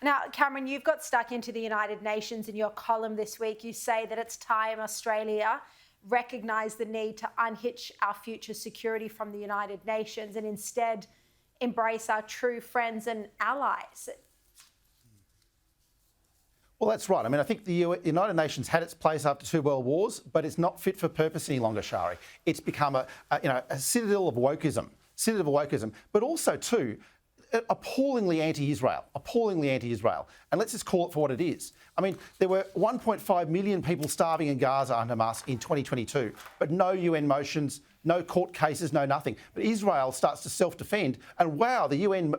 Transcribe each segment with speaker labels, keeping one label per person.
Speaker 1: Now, Cameron, you've got stuck into the United Nations in your column this week. You say that it's time Australia recognise the need to unhitch our future security from the United Nations and instead embrace our true friends and allies.
Speaker 2: Well, that's right. I mean, I think the United Nations had its place after 2 world wars, but it's not fit for purpose any longer, Sharri. It's become a citadel of wokeism, but also too appallingly anti-Israel. And let's just call it for what it is. I mean, there were 1.5 million people starving in Gaza under Hamas in 2022, but no UN motions, no court cases, no nothing. But Israel starts to self-defend, and wow, the UN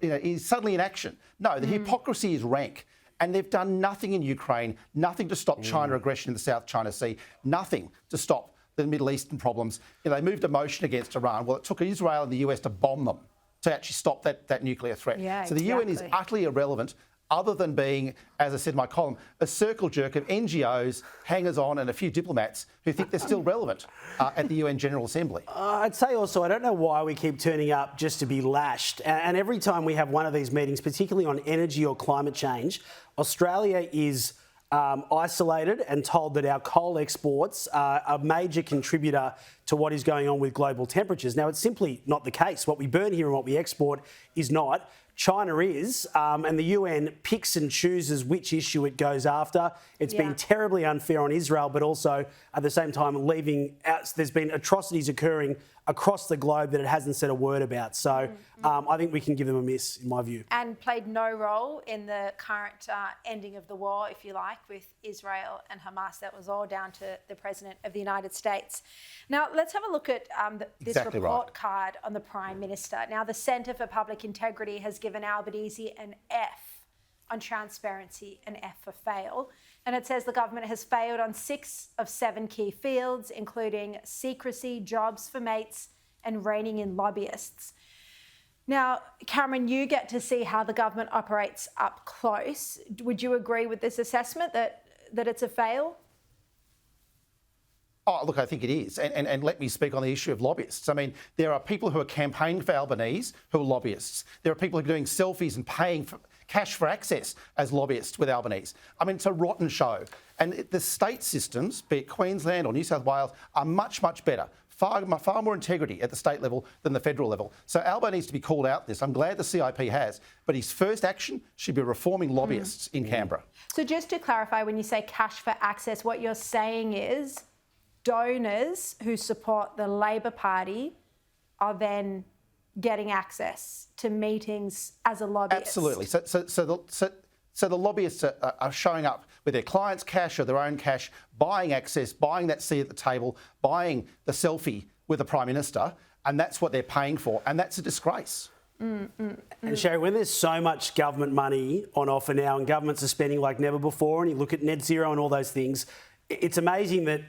Speaker 2: is suddenly in action. No, the hypocrisy is rank. And they've done nothing in Ukraine, nothing to stop China aggression in the South China Sea, nothing to stop the Middle Eastern problems. They moved a motion against Iran. Well, it took Israel and the US to bomb them to actually stop that nuclear threat.
Speaker 1: Yeah,
Speaker 2: so the UN is utterly irrelevant, other than being, as I said in my column, a circle jerk of NGOs, hangers-on and a few diplomats who think they're still relevant at the UN General Assembly.
Speaker 3: I'd say also, I don't know why we keep turning up just to be lashed. And every time we have one of these meetings, particularly on energy or climate change, Australia is isolated and told that our coal exports are a major contributor to what is going on with global temperatures. Now, it's simply not the case. What we burn here and what we export is not. China is, and the UN picks and chooses which issue it goes after. It's been terribly unfair on Israel, but also at the same time leaving out, there's been atrocities occurring across the globe that it hasn't said a word about. So I think we can give them a miss, in my view.
Speaker 1: And played no role in the current ending of the war, if you like, with Israel and Hamas. That was all down to the President of the United States. Now, let's have a look at this report card on the Prime Minister. Now, the Centre for Public Integrity has given Albanese an F on transparency, an F for fail. And it says the government has failed on 6 of 7 key fields, including secrecy, jobs for mates, and reining in lobbyists. Now, Cameron, you get to see how the government operates up close. Would you agree with this assessment that it's a fail?
Speaker 2: Oh, look, I think it is. And let me speak on the issue of lobbyists. I mean, there are people who are campaigning for Albanese who are lobbyists. There are people who are doing selfies and paying for cash for access as lobbyists with Albanese. I mean, it's a rotten show. And the state systems, be it Queensland or New South Wales, are much, much better. Far more integrity at the state level than the federal level. So Albo needs to be called out this. I'm glad the CIP has, but his first action should be reforming lobbyists in Canberra.
Speaker 1: So just to clarify, when you say cash for access, what you're saying is donors who support the Labor Party are then getting access to meetings as a lobbyist.
Speaker 2: Absolutely. So the lobbyists are showing up with their clients' cash or their own cash, buying access, buying that seat at the table, buying the selfie with the Prime Minister, and that's what they're paying for, and that's a disgrace.
Speaker 3: And Sharri, when there's so much government money on offer now and governments are spending like never before, and you look at net zero and all those things, it's amazing that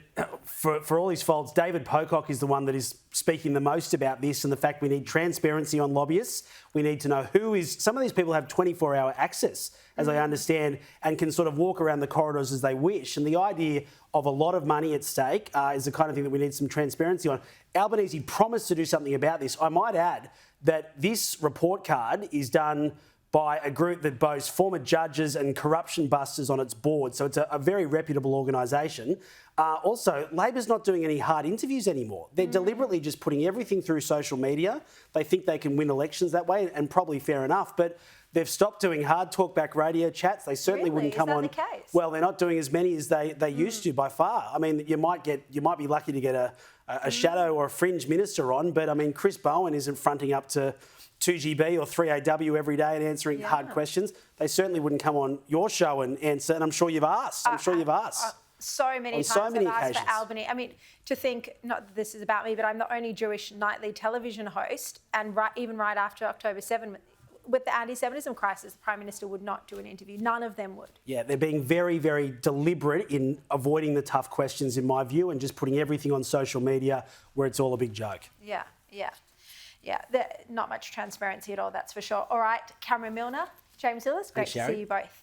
Speaker 3: for all his faults, David Pocock is the one that is speaking the most about this and the fact we need transparency on lobbyists. We need to know who is... Some of these people have 24-hour access, as I understand, and can sort of walk around the corridors as they wish. And the idea of a lot of money at stake is the kind of thing that we need some transparency on. Albanese promised to do something about this. I might add that this report card is done by a group that boasts former judges and corruption busters on its board. So it's a very reputable organisation. Also, Labor's not doing any hard interviews anymore. They're deliberately just putting everything through social media. They think they can win elections that way, and probably fair enough. But they've stopped doing hard talkback radio chats. They certainly wouldn't come on.
Speaker 1: Is that the case?
Speaker 3: Well, they're not doing as many as they used to by far. I mean, you might be lucky to get a shadow or a fringe minister on, but I mean, Chris Bowen isn't fronting up to 2GB or 3AW every day and answering hard questions. They certainly wouldn't come on your show and answer, and I'm sure you've asked.
Speaker 1: So many times I've asked for Albany. I mean, to think, not that this is about me, but I'm the only Jewish nightly television host, and even right after October 7, with the anti-Semitism crisis, the Prime Minister would not do an interview. None of them would. Yeah, they're being very, very deliberate in avoiding the tough questions, in my view, and just putting everything on social media where it's all a big joke. Yeah. Not much transparency at all, that's for sure. All right, Cameron Milner, James Hillis, great to see you both.